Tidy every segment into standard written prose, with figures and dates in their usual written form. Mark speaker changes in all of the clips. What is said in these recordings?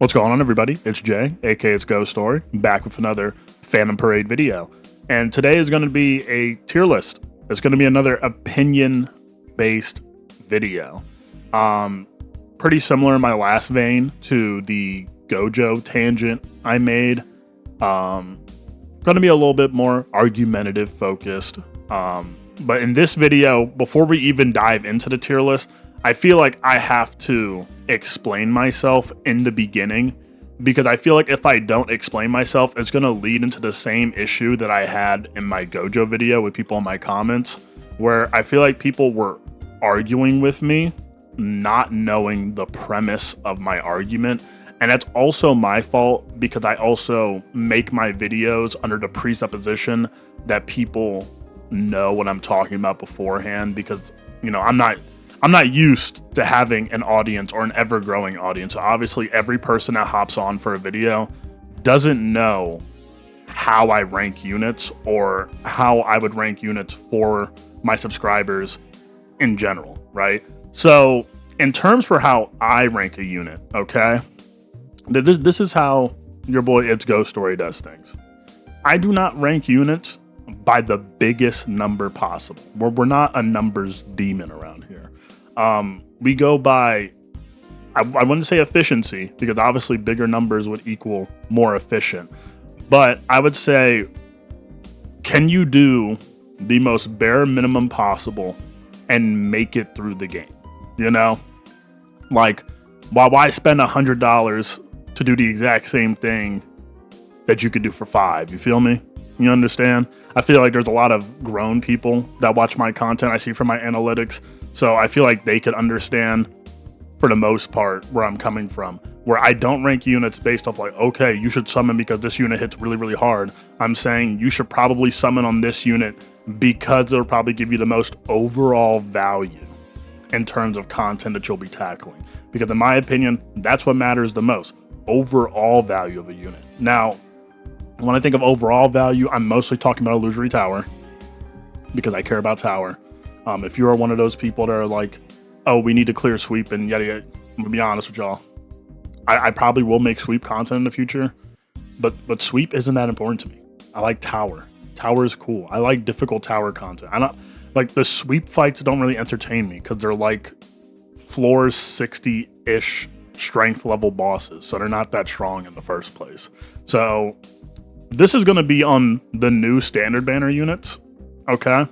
Speaker 1: What's going on, everybody? It's Jay, aka It's Ghost Story, back with another Phantom Parade video. And today is going to be a tier list. It's going to be another opinion-based video. Pretty similar in my last vein to the Gojo tangent I made. Going to be a little bit more argumentative focused. But in this video, before we even dive into the tier list, I feel like I have to explain myself in the beginning, because I feel like if I don't explain myself, it's going to lead into the same issue that I had in my Gojo video with people in my comments, where I feel like people were arguing with me, not knowing the premise of my argument. And that's also my fault, because I also make my videos under the presupposition that people know what I'm talking about beforehand, because, you know, I'm not used to having an audience or an ever-growing audience. So obviously, every person that hops on for a video doesn't know how I rank units or how I would rank units for my subscribers in general, right? So in terms for how I rank a unit, okay, this is how your boy It's Ghost Story does things. I do not rank units by the biggest number possible. We're not a numbers demon around here. We go by, I wouldn't say efficiency, because obviously bigger numbers would equal more efficient. But I would say, can you do the most bare minimum possible and make it through the game? You know? Like, why spend $100 to do the exact same thing that you could do for $5? You feel me? You understand? I feel like there's a lot of grown people that watch my content. I see from my analytics. So I feel like they could understand, for the most part, where I'm coming from. Where I don't rank units based off like, okay, you should summon because this unit hits really, really hard. I'm saying you should probably summon on this unit because it'll probably give you the most overall value in terms of content that you'll be tackling. Because in my opinion, that's what matters the most. Overall value of a unit. Now, when I think of overall value, I'm mostly talking about Illusory Tower, because I care about Tower. If you are one of those people that are like, oh, we need to clear sweep and yada yada, I'm gonna be honest with y'all. I probably will make sweep content in the future, but sweep isn't that important to me. I like Tower. Tower is cool. I like difficult Tower content. I don't like the sweep fights. Don't really entertain me because they're like floors 60-ish strength level bosses, so they're not that strong in the first place. So this is gonna be on the new standard banner units, okay?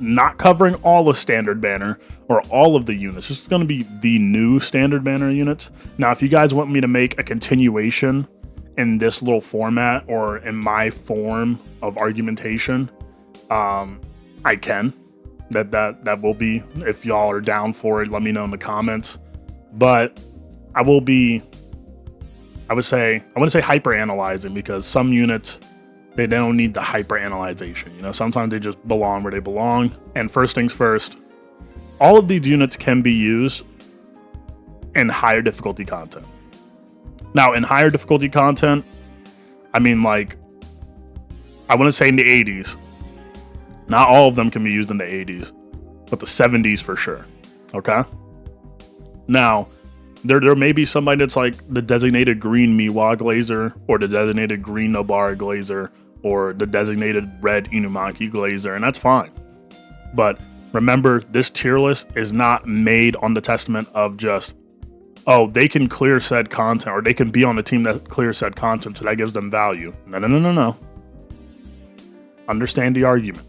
Speaker 1: Not covering all of standard banner or all of the units. This is going to be the new standard banner units. Now, if you guys want me to make a continuation in this little format or in my form of argumentation, I can. That will be, if y'all are down for it, let me know in the comments. But I will be, I wouldn't say hyper analyzing, because some units, they don't need the hyper analyzation. You know, sometimes they just belong where they belong. And first things first, all of these units can be used in higher difficulty content. Now, in higher difficulty content, I mean, like, I wouldn't say in the 80s. Not all of them can be used in the 80s, but the 70s for sure. Okay? Now, there may be somebody that's like the designated green Miwa Glazer, or the designated green Nobara Glazer, or the designated red Inumaki Glazer, and that's fine. But remember, this tier list is not made on the testament of just, oh, they can clear said content, or they can be on the team that clears said content, so that gives them value. No. Understand the argument.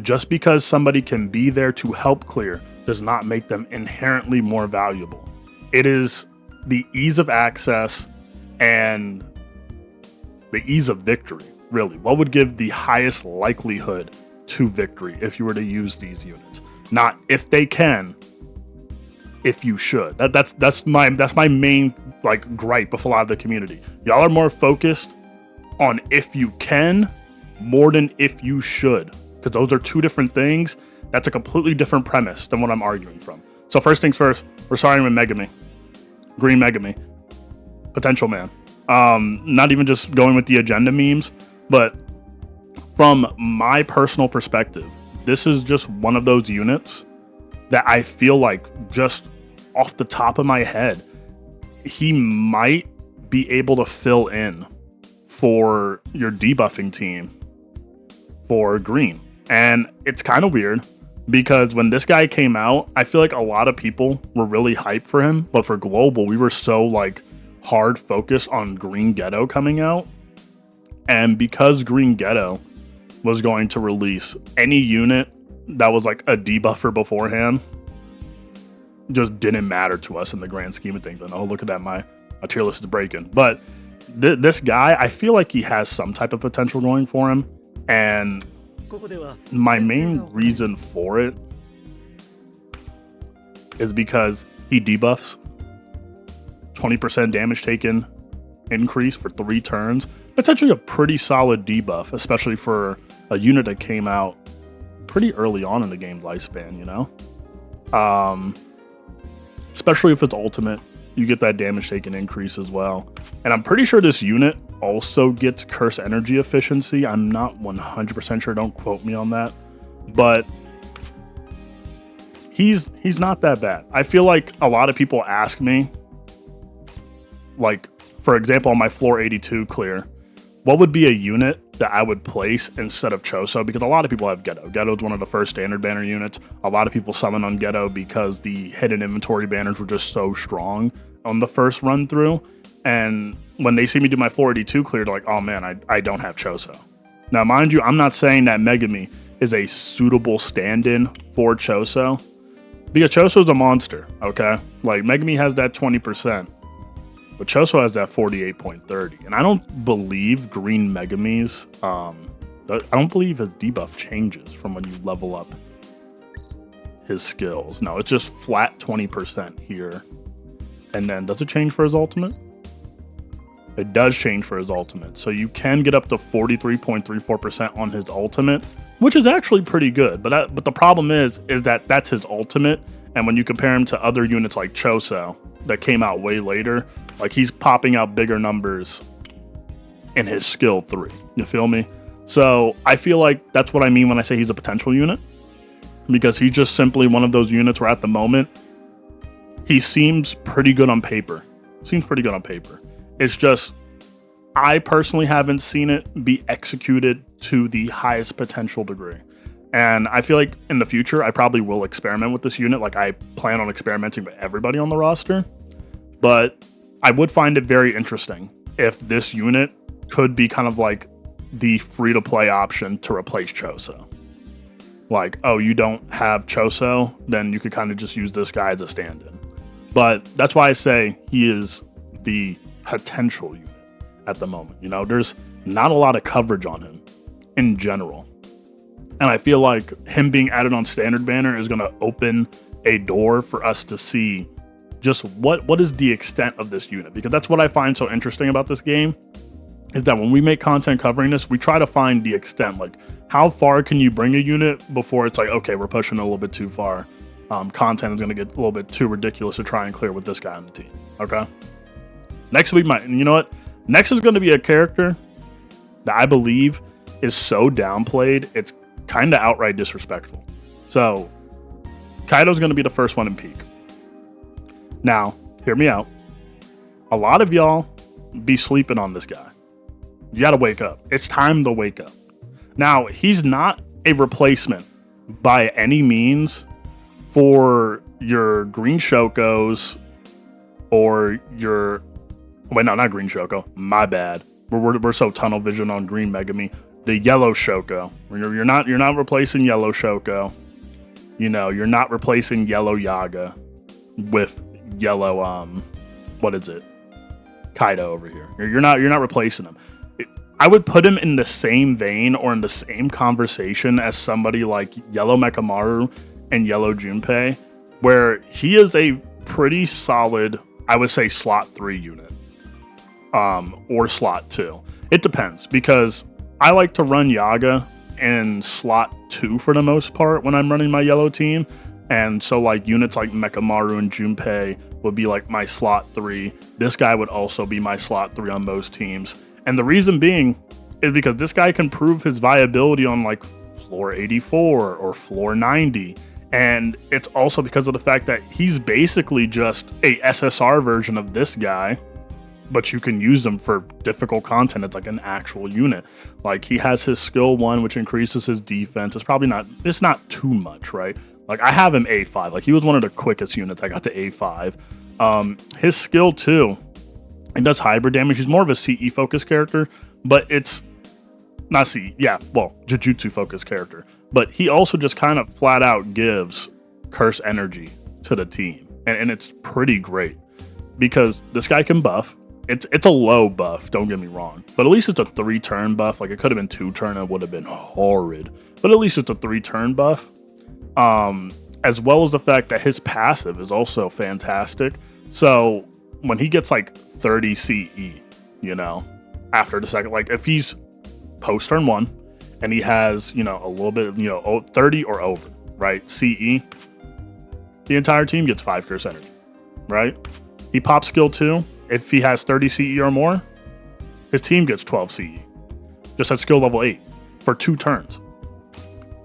Speaker 1: Just because somebody can be there to help clear does not make them inherently more valuable. It is the ease of access and the ease of victory, really. What would give the highest likelihood to victory if you were to use these units? Not if they can, if you should. That's my main like gripe with a lot of the community. Y'all are more focused on if you can more than if you should, because those are two different things. That's a completely different premise than what I'm arguing from. So first things first, we're starting with Megami. Green Megami. Potential Man. Not even just going with the agenda memes, but from my personal perspective, this is just one of those units that I feel like, just off the top of my head, he might be able to fill in for your debuffing team for green. And it's kind of weird because when this guy came out, I feel like a lot of people were really hyped for him, but for global, we were so like hard focused on Green Ghetto coming out. And because Green Ghetto was going to release any unit that was like a debuffer beforehand, just didn't matter to us in the grand scheme of things. And oh, look at that, my tier list is breaking. But this guy, I feel like he has some type of potential going for him. And my main reason for it is because he debuffs 20% damage taken increase for 3 turns. That's actually a pretty solid debuff, especially for a unit that came out pretty early on in the game's lifespan, you know? Especially if it's ultimate, you get that damage taken increase as well. And I'm pretty sure this unit also gets curse energy efficiency. I'm not 100% sure, don't quote me on that. But he's not that bad. I feel like a lot of people ask me, like, for example, on my floor 82 clear, what would be a unit that I would place instead of Choso? Because a lot of people have Ghetto. Ghetto is one of the first standard banner units. A lot of people summon on Ghetto because the hidden inventory banners were just so strong on the first run through. And when they see me do my 482 clear, they're like, oh man, I don't have Choso. Now, mind you, I'm not saying that Megami is a suitable stand-in for Choso, because Choso is a monster, okay? Like, Megami has that 20%, but Choso has that 48.30. And I don't believe Green Megami's, I don't believe his debuff changes from when you level up his skills. No, it's just flat 20% here. And then, does it change for his ultimate? It does change for his ultimate. So you can get up to 43.34% on his ultimate, which is actually pretty good. But the problem is that that's his ultimate. And when you compare him to other units like Choso that came out way later, like, he's popping out bigger numbers in his skill 3. You feel me? So I feel like that's what I mean when I say he's a potential unit, because he's just simply one of those units where at the moment he seems pretty good on paper. It's just, I personally haven't seen it be executed to the highest potential degree. And I feel like in the future, I probably will experiment with this unit. Like, I plan on experimenting with everybody on the roster. But I would find it very interesting if this unit could be kind of like the free-to-play option to replace Choso. Like, oh, you don't have Choso, then you could kind of just use this guy as a stand-in. But that's why I say he is the potential unit at the moment. You know, there's not a lot of coverage on him in general. And I feel like him being added on standard banner is going to open a door for us to see just what is the extent of this unit. Because that's what I find so interesting about this game, is that when we make content covering this, we try to find the extent. Like, how far can you bring a unit before it's like, okay, we're pushing a little bit too far. Content is going to get a little bit too ridiculous to try and clear with this guy on the team. Okay. Next week, you know what? Next is going to be a character that I believe is so downplayed, it's kind of outright disrespectful. So, Kaido's going to be the first one in peak. Now, hear me out. A lot of y'all be sleeping on this guy. You got to wake up. It's time to wake up. Now, he's not a replacement by any means for your Green Shokos or your... Wait, no, not Green Shoko. My bad. We're so tunnel vision on Green Megami. The Yellow Shoko. You're not replacing Yellow Shoko. You know, you're not replacing Yellow Yaga with Yellow what is it? Kaido over here. You're not replacing him. I would put him in the same vein or in the same conversation as somebody like Yellow Mekamaru and Yellow Junpei, where he is a pretty solid, I would say, slot 3 unit. Or slot 2. It depends, because I like to run Yaga in slot 2 for the most part when I'm running my yellow team. And so, like, units like Mekamaru and Junpei would be like my slot 3. This guy would also be my slot 3 on most teams. And the reason being is because this guy can prove his viability on like floor 84 or floor 90 And it's also because of the fact that he's basically just a SSR version of this guy, but you can use him for difficult content. It's like an actual unit. Like he has his skill 1, which increases his defense. It's not too much, right? Like I have him A5. Like he was one of the quickest units I got to A5. His skill 2, it does hybrid damage. He's more of a CE focused character, but it's not CE. Yeah, well, Jujutsu focused character. But he also just kind of flat out gives curse energy to the team. And it's pretty great because this guy can buff. It's a low buff, don't get me wrong. But at least it's a 3-turn buff. Like it could have been 2-turn, it would have been horrid. But at least it's a 3-turn buff. As well as the fact that his passive is also fantastic. So when he gets like 30 CE, after the second, like if he's post turn 1, and he has, a little bit, 30 or over, right? CE, the entire team gets 5 curse energy, right? He pops skill 2. If he has 30 CE or more, his team gets 12 CE. Just at skill level 8 for 2 turns.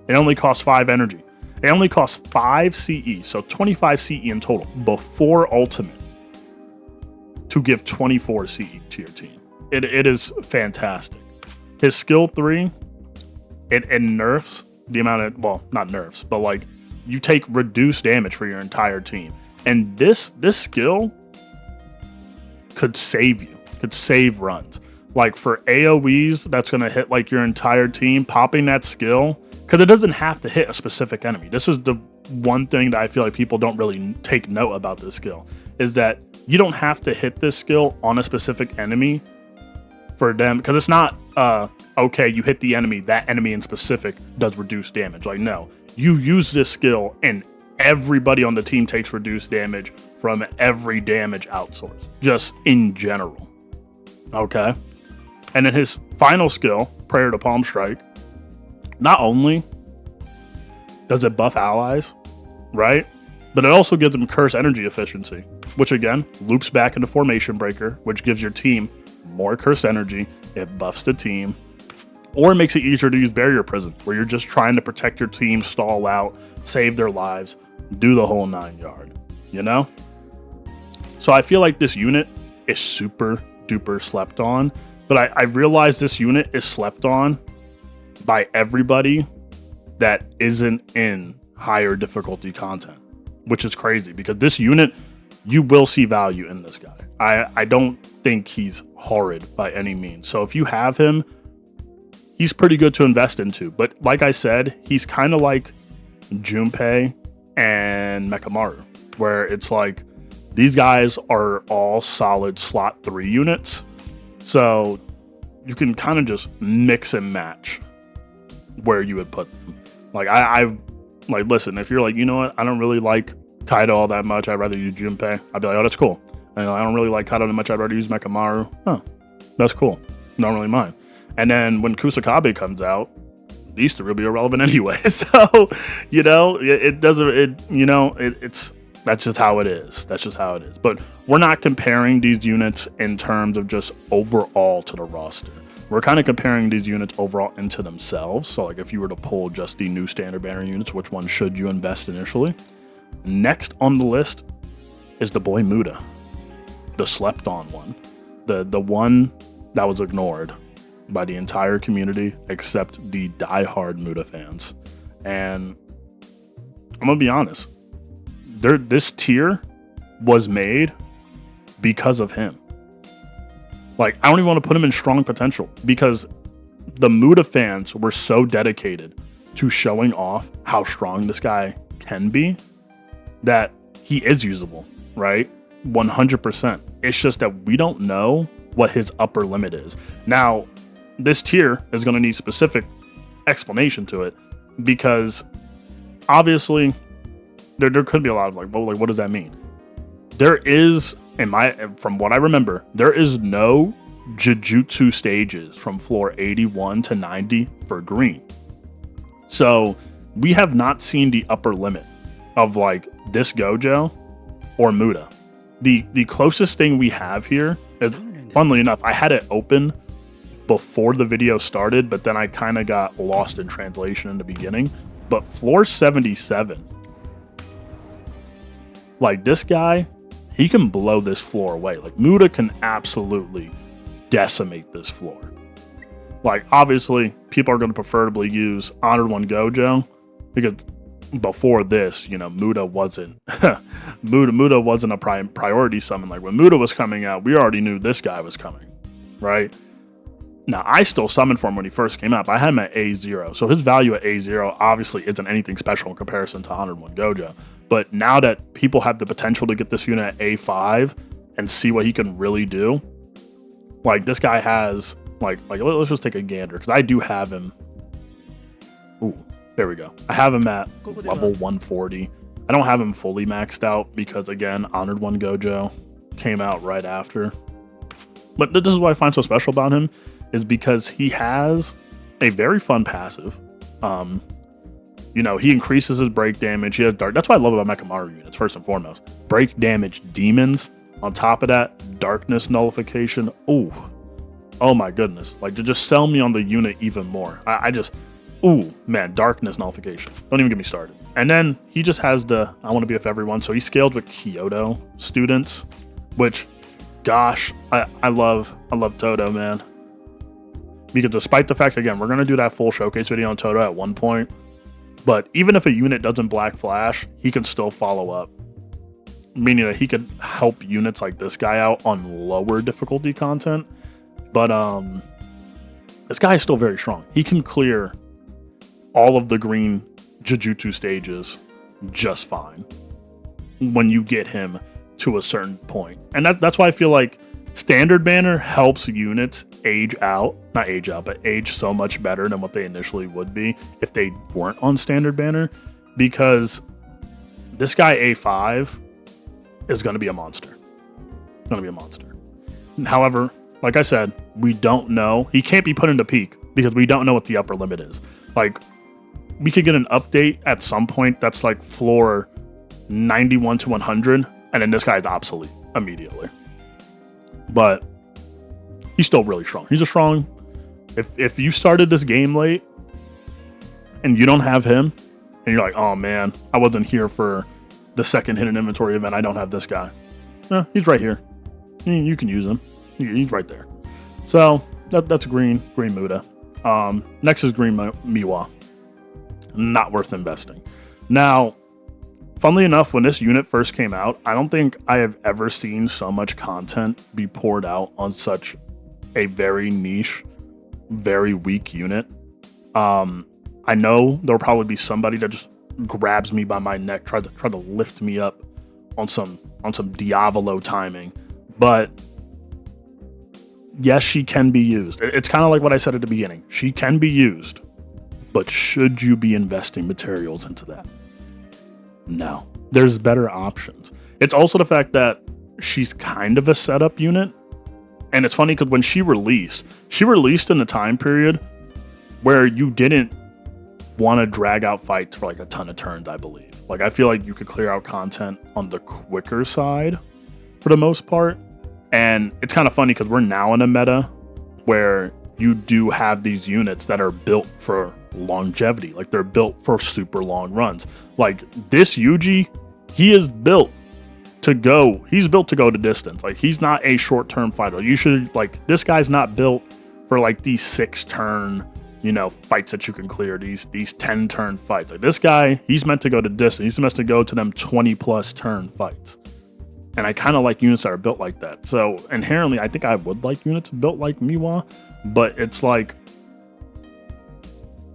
Speaker 1: It only costs 5 energy. It only costs 5 CE, so 25 CE in total before ultimate to give 24 CE to your team. It is fantastic. His skill 3, it nerfs the amount of, well, not nerfs, but like you take reduced damage for your entire team. And this skill could save you, could save runs. Like for AoEs, that's going to hit like your entire team, popping that skill, because it doesn't have to hit a specific enemy. This is the one thing that I feel like people don't really take note about this skill, is that you don't have to hit this skill on a specific enemy for them, because it's not okay, you hit the enemy, that enemy in specific does reduced damage. Like, no, you use this skill and everybody on the team takes reduced damage from every damage outsource, just in general. Okay. And then his final skill, Prayer to Palm Strike, not only does it buff allies, right? But it also gives them curse energy efficiency, which again loops back into Formation Breaker, which gives your team more curse energy. It buffs the team. Or it makes it easier to use Barrier Prison, where you're just trying to protect your team, stall out, save their lives, do the whole 9 yard, So I feel like this unit is super duper slept on, but I realize this unit is slept on by everybody that isn't in higher difficulty content, which is crazy because this unit, you will see value in this guy. I don't think he's horrid by any means. So if you have him, he's pretty good to invest into. But like I said, he's kind of like Junpei and Mekamaru, where it's like these guys are all solid slot 3 units. So you can kind of just mix and match where you would put them. Like I've like, listen, if you're like, you know what, I don't really like Kaido all that much, I'd rather use Junpei, I'd be like, oh, that's cool. And I don't really like Kaido that much, I'd rather use Mekamaru. Oh, that's cool. Don't really mind. And then when Kusakabe comes out, these 3 will be irrelevant anyway. So, it doesn't, it's that's just how it is. That's just how it is. But we're not comparing these units in terms of just overall to the roster. We're kind of comparing these units overall into themselves. So like if you were to pull just the new standard banner units, which one should you invest initially? Next on the list is the boy Muda, the slept on one, the one that was ignored by the entire community except the diehard Muda fans. And I'm gonna be honest, this tier was made because of him. Like, I don't even want to put him in strong potential because the Muda fans were so dedicated to showing off how strong this guy can be that he is usable, right? 100%. It's just that we don't know what his upper limit is. Now, this tier is going to need specific explanation to it because obviously there could be a lot of like, well, like, what does that mean? There is, from what I remember, there is no Jujutsu stages from floor 81 to 90 for green. So we have not seen the upper limit of like this Gojo or Muda. The closest thing we have here is, funnily enough, I had it open before the video started, but then I kind of got lost in translation in the beginning. But floor 77 Like this guy, he can blow this floor away. Like Muda can absolutely decimate this floor. Like obviously people are going to preferably use Honored One Gojo because before this, you know, Muda wasn't Muda wasn't a priority summon. Like when Muda was coming out, we already knew this guy was coming, right? Now I still summoned for him when he first came out. But I had him at A0, so his value at A0 obviously isn't anything special in comparison to Honored One Gojo. But now that people have the potential to get this unit at A5 and see what he can really do, like this guy has like let's just take a gander because I do have him. Ooh. There we go. I have him at level 140. I don't have him fully maxed out because, again, Honored One Gojo came out right after. But this is what I find so special about him is because he has a very fun passive. You know, he increases his break damage. He has dark. That's what I love about Mechamaru units, first and foremost. Break damage demons. On top of that, darkness nullification. Oh my goodness. Like, to just sell me on the unit even more. Ooh, man, darkness nullification. Don't even get me started. And then he just has the I want to be with everyone. So he scaled with Kyoto students, which, gosh, I love Toto, man. Because despite the fact, again, we're going to do that full showcase video on Toto at one point. But even if a unit doesn't Black Flash, he can still follow up. Meaning that he could help units like this guy out on lower difficulty content. But this guy is still very strong. He can clear all of the green Jujutsu stages just fine when you get him to a certain point. And that's why I feel like Standard Banner helps units age so much better than what they initially would be if they weren't on Standard Banner, because this guy A5 is going to be a monster. However, like I said, we don't know. He can't be put into peak because we don't know what the upper limit is. Like, we could get an update at some point that's like floor 91 to 100, and then this guy's obsolete immediately. But he's still really strong. He's a strong. If you started this game late and you don't have him, and you're like, oh man, I wasn't here for the second hidden inventory event, I don't have this guy. He's right here. You can use him. He's right there. So that's green Muda. Next is green Miwa. Not worth investing. Now, funnily enough, when this unit first came out, I don't think I have ever seen so much content be poured out on such a very niche, very weak unit. I know there'll probably be somebody that just grabs me by my neck, try to lift me up on some Diavolo timing, but yes, she can be used. It's kind of like what I said at the beginning. She can be used. But should you be investing materials into that? No. There's better options. It's also the fact that she's kind of a setup unit. And it's funny because when she released in a time period where you didn't want to drag out fights for like a ton of turns, I believe. Like, I feel like you could clear out content on the quicker side for the most part. And it's kind of funny because we're now in a meta where you do have these units that are built for longevity. Like, they're built for super long runs. Like, this Yuji, he is built to go. He's built to go to distance. Like, he's not a short-term fighter. You should, like, this guy's not built for, like, these 6-turn, you know, fights that you can clear. These 10-turn fights. Like, this guy, he's meant to go to distance. He's meant to go to them 20-plus turn fights. And I kind of like units that are built like that. So, inherently, I think I would like units built like Miwa. But it's like,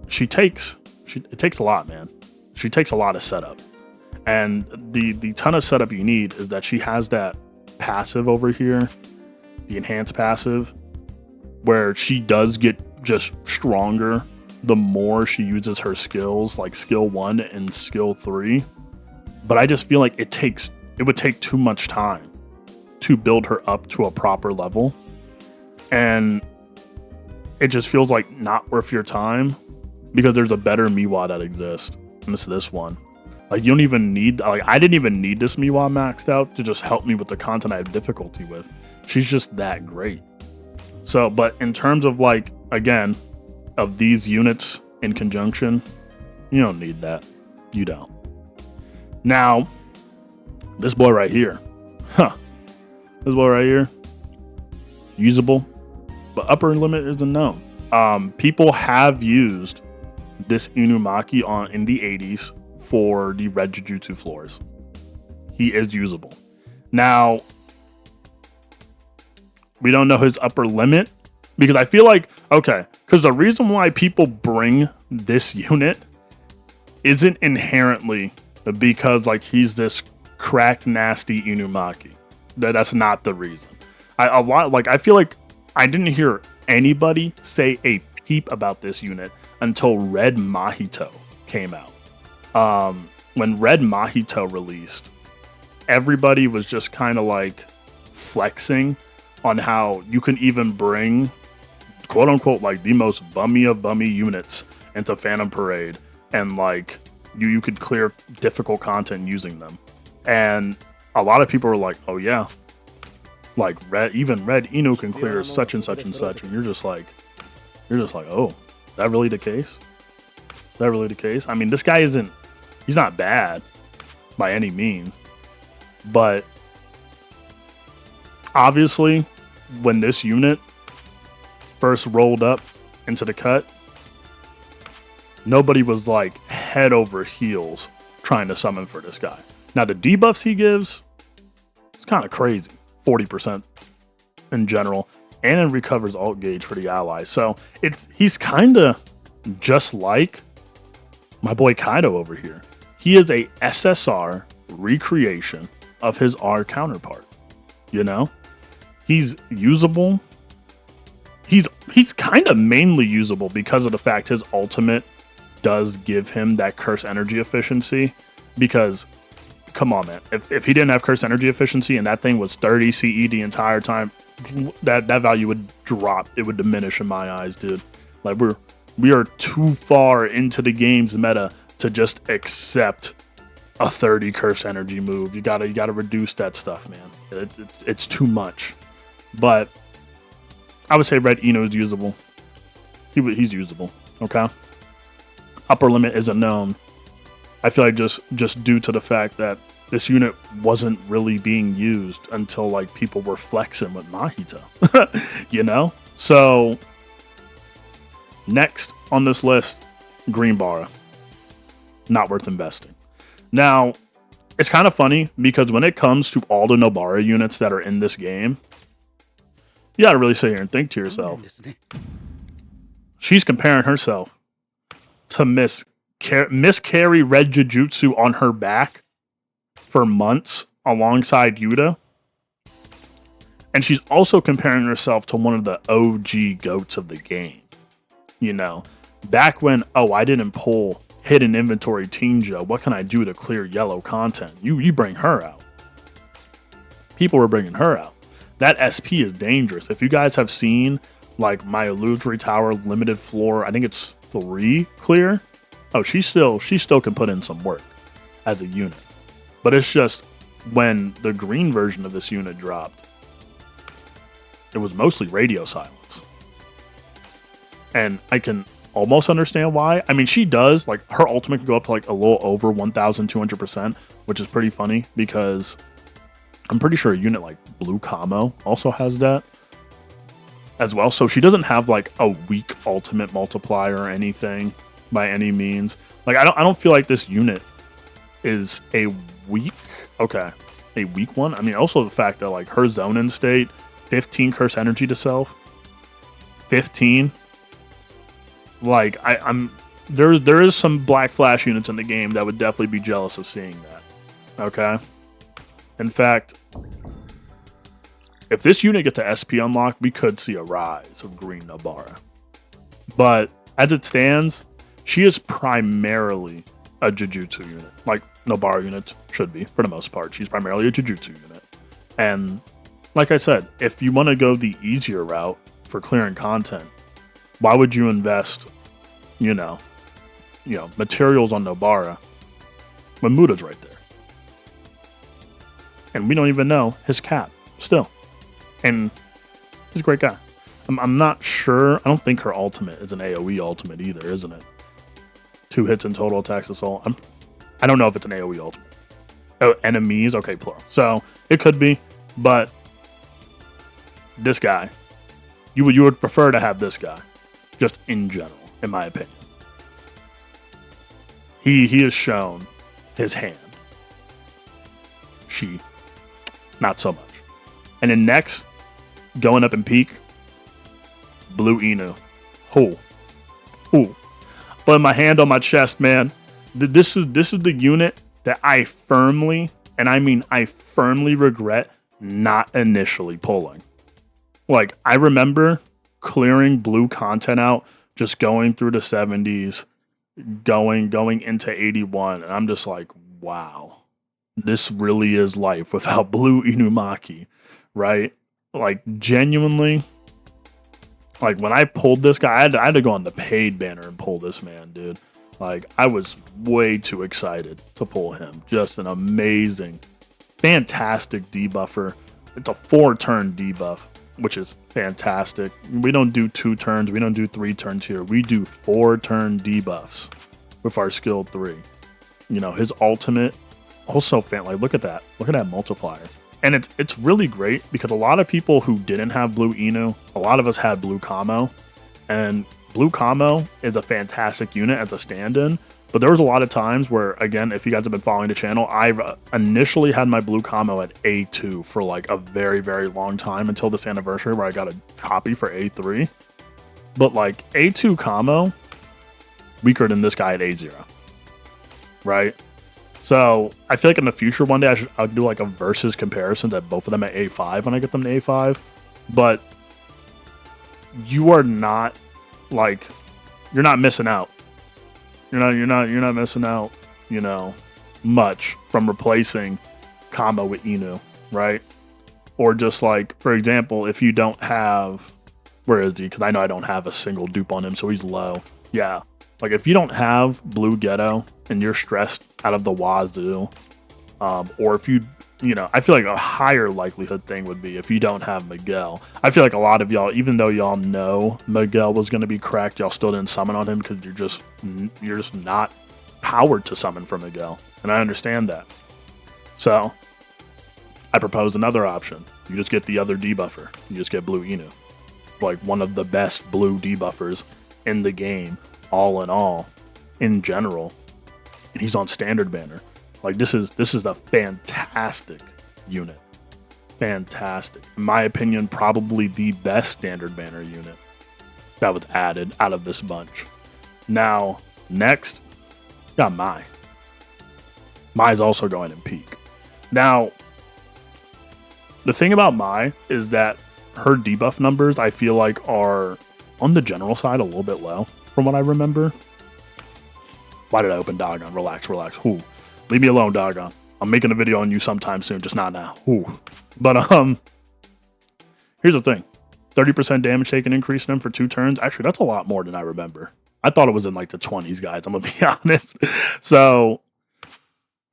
Speaker 1: it takes a lot, man. She takes a lot of setup. And the ton of setup you need is that she has that passive over here, the enhanced passive, where she does get just stronger the more she uses her skills, like skill 1 and skill 3. But I just feel like it would take too much time to build her up to a proper level. And it just feels like not worth your time because there's a better Miwa that exists. And it's this one. Like, you don't even need, like, I didn't even need this Miwa maxed out to just help me with the content I have difficulty with. She's just that great. So, but in terms of, like, again, of these units in conjunction, you don't need that. You don't. Now, This boy right here. Huh. This boy right here. Usable. But upper limit isn't known. People have used this Inumaki in the 80s for the red Jujutsu floors. He is usable. Now, we don't know his upper limit because I feel like, okay, because the reason why people bring this unit isn't inherently because like he's this cracked, nasty Inumaki. That's not the reason. I feel like I didn't hear anybody say a peep about this unit until Red Mahito came out. When Red Mahito released, everybody was just kind of like flexing on how you can even bring quote unquote like the most bummy of bummy units into Phantom Parade, and like you could clear difficult content using them. And a lot of people were like, oh yeah, like Red Inu can clear such and such and such, and you're just like, oh, is that really the case? Is that really the case? I mean, this guy he's not bad by any means, but obviously when this unit first rolled up into the cut, nobody was like head over heels trying to summon for this guy. Now the debuffs he gives, it's kind of crazy. 40% in general, and it recovers alt gauge for the allies. So he's kind of just like my boy Kaido over here. He is a SSR recreation of his R counterpart. You know, he's usable. He's kind of mainly usable because of the fact his ultimate does give him that curse energy efficiency. Because come on, man, if he didn't have curse energy efficiency and that thing was 30 CE the entire time, that value would drop. It would diminish in my eyes, dude. Like we are too far into the game's meta to just accept a 30 curse energy move. You gotta reduce that stuff, man. It's too much. But I would say Red Inu is usable. He's usable. Okay. Upper limit isn't known. I feel like just due to the fact that this unit wasn't really being used until like people were flexing with Mahito. You know? So next on this list, Greenbara. Not worth investing. Now, it's kind of funny because when it comes to all the Nobara units that are in this game, you gotta really sit here and think to yourself. She's comparing herself to Miss Carry Red Jujutsu on her back for months alongside Yuta. And she's also comparing herself to one of the OG GOATs of the game. You know, back when, I didn't pull hidden inventory Tinjo, what can I do to clear yellow content? You bring her out. People were bringing her out. That SP is dangerous. If you guys have seen like my illusory tower limited floor, I think it's 3 clear. Oh, she still can put in some work as a unit. But it's just when the green version of this unit dropped, it was mostly radio silence. And I can almost understand why. I mean, she does, like, her ultimate can go up to like a little over 1,200%, which is pretty funny because I'm pretty sure a unit like Blue Camo also has that as well. So she doesn't have like a weak ultimate multiplier or anything by any means. Like, I don't feel like this unit is a weak one. I mean, also the fact that like her zone in state, 15 curse energy to self, 15. Like there is some Black Flash units in the game that would definitely be jealous of seeing that. Okay. In fact, if this unit gets to SP unlock, we could see a rise of Green Nobara. But as it stands, she is primarily a Jujutsu unit. Like Nobara units should be, for the most part. She's primarily a Jujutsu unit. And like I said, if you want to go the easier route for clearing content, why would you invest, materials on Nobara when Muda's right there? And we don't even know his cap still. And he's a great guy. I'm not sure. I don't think her ultimate is an AoE ultimate either, isn't it? 2 hits and total attacks assault. I don't know if it's an AoE ultimate. Oh, enemies. Okay, plural. So it could be, but this guy, you would prefer to have this guy, just in general, in my opinion. He has shown his hand. She, not so much. And then next, going up in peak, Blue Inu. Ooh. Putting my hand on my chest, man. This is the unit that I firmly, and I mean I firmly regret not initially pulling. Like, I remember clearing blue content out, just going through the 70s, going into 81, and I'm just like, wow, this really is life without Blue Inumaki, right? Like, genuinely, like, when I pulled this guy, I had to go on the paid banner and pull this man, dude. Like, I was way too excited to pull him. Just an amazing, fantastic debuffer. It's a 4-turn debuff, which is fantastic. We don't do 2 turns. We don't do 3 turns here. We do 4-turn debuffs with our skill 3. You know, his ultimate, also like, look at that. Look at that multiplier. And it's really great because a lot of people who didn't have Blue Inu, a lot of us had Blue Camo, and Blue Camo is a fantastic unit as a stand-in, but there was a lot of times where, again, if you guys have been following the channel, I've initially had my Blue Camo at A2 for like a very, very long time until this anniversary where I got a copy for A3. But like A2 Camo, weaker than this guy at A0, right? So I feel like in the future one day I'll do like a versus comparison that both of them at A5 when I get them to A5. But you are not like, you're not missing out. You're not missing out, you know, much from replacing Combo with Inu, right? Or just like, for example, if you don't have, where is he? Because I know I don't have a single dupe on him, so he's low. Yeah. Like, if you don't have Blue Ghetto and you're stressed out of the wazoo, or if you know, I feel like a higher likelihood thing would be if you don't have Miguel. I feel like a lot of y'all, even though y'all know Miguel was going to be cracked, y'all still didn't summon on him because you're just not powered to summon for Miguel. And I understand that. So I propose another option. You just get the other debuffer. You just get Blue Inu. Like, one of the best blue debuffers in the game, all in all, in general. And he's on standard banner. Like, this is a fantastic unit. Fantastic. In my opinion, probably the best standard banner unit that was added out of this bunch. Now, next, got Mai. Mai's also going in peak. Now, the thing about Mai is that her debuff numbers, I feel like, are on the general side a little bit low, from what I remember. Why did I open Dogon? Relax. Ooh. Leave me alone, Dogon. I'm making a video on you sometime soon, just not now. Ooh. But here's the thing. 30% damage taken increase in him for 2 turns. Actually, that's a lot more than I remember. I thought it was in like the 20s, guys. I'm gonna be honest. So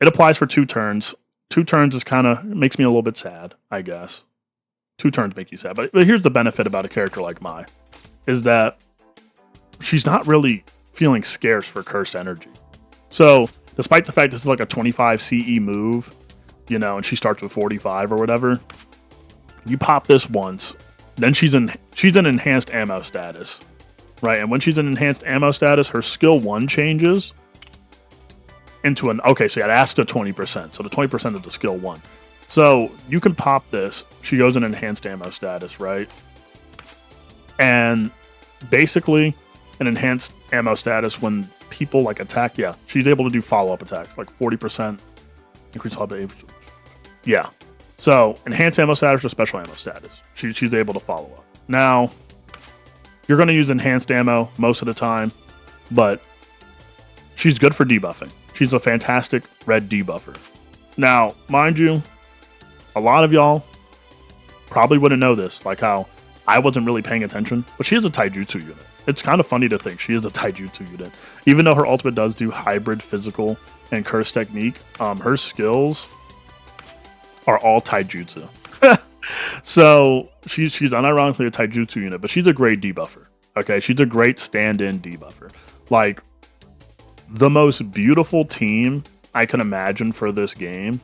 Speaker 1: it applies for 2 turns. 2 turns is kind of, makes me a little bit sad, I guess. 2 turns make you sad. But here's the benefit about a character like Mai, is that she's not really feeling scarce for cursed energy. So despite the fact this is like a 25 CE move, you know, and she starts with 45 or whatever, you pop this once, then she's in enhanced ammo status, right? And when she's in enhanced ammo status, her skill 1 changes into an, okay, so yeah, that's the 20%. So the 20% is the skill 1. So you can pop this. She goes in enhanced ammo status, right? And basically, an enhanced ammo status, when people like attack, yeah, she's able to do follow-up attacks, like 40% increase all the, yeah. So enhanced ammo status or special ammo status, she's able to follow up. Now, you're going to use enhanced ammo most of the time, but she's good for debuffing. She's a fantastic red debuffer. Now, mind you, a lot of y'all probably wouldn't know this, like how I wasn't really paying attention, but she is a taijutsu unit. It's kind of funny to think she is a taijutsu unit. Even though her ultimate does do hybrid physical and curse technique, her skills are all taijutsu. So she's unironically a taijutsu unit, but she's a great debuffer. Okay, she's a great stand-in debuffer. Like, the most beautiful team I can imagine for this game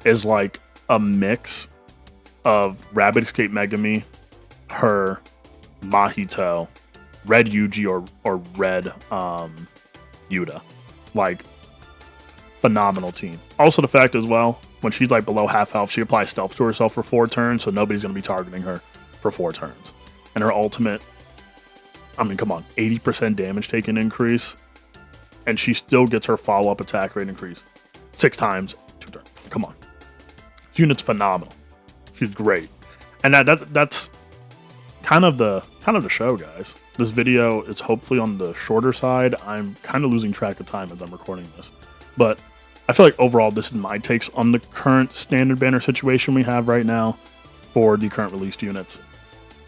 Speaker 1: is like a mix of Rabbit Escape Megami, her, Mahito, Red Yuji, or Red Yuta. Like, phenomenal team. Also the fact as well, when she's like below half health, she applies stealth to herself for 4 turns, so nobody's going to be targeting her for 4 turns. And her ultimate, I mean, come on, 80% damage taken increase, and she still gets her follow-up attack rate increase 6 times, 2 turns. Come on. This unit's phenomenal. She's great. And that's kind of the show, guys. This video is hopefully on the shorter side. I'm kind of losing track of time as I'm recording this. But I feel like overall this is my takes on the current standard banner situation we have right now for the current released units.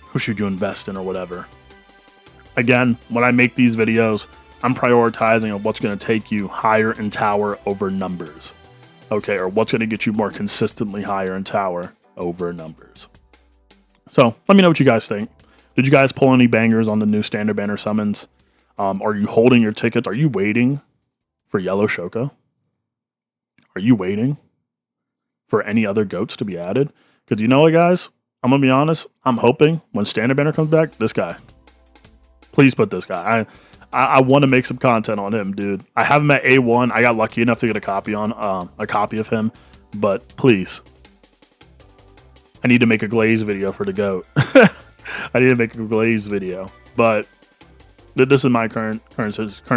Speaker 1: Who should you invest in or whatever? Again, when I make these videos, I'm prioritizing on what's going to take you higher in tower over numbers. Okay, or what's going to get you more consistently higher in tower over numbers. So let me know what you guys think. Did you guys pull any bangers on the new standard banner summons? Are you holding your tickets? Are you waiting for Yellow Shoko? Are you waiting for any other goats to be added? Because you know what, guys? I'm going to be honest. I'm hoping when standard banner comes back, this guy. Please put this guy. I want to make some content on him, dude. I have him at A1. I got lucky enough to get a copy of him. But please, I need to make a glaze video for the goat. I need to make a glaze video. But this is my current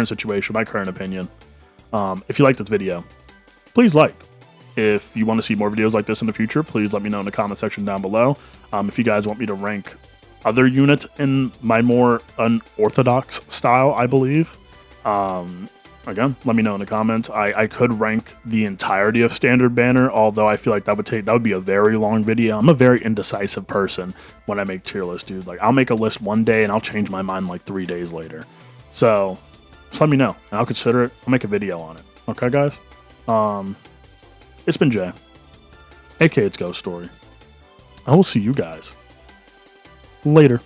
Speaker 1: situation, my current opinion. If you like this video, please like. If you want to see more videos like this in the future, please let me know in the comment section down below. If you guys want me to rank other units in my more unorthodox style, I believe, again, let me know in the comments. I could rank the entirety of standard banner, although I feel like that would be a very long video. I'm a very indecisive person when I make tier lists, dude. Like, I'll make a list one day and I'll change my mind like 3 days later. So just let me know and I'll consider it. I'll make a video on it. Okay, guys? It's been Jay, aka It's Ghost Story. I will see you guys later.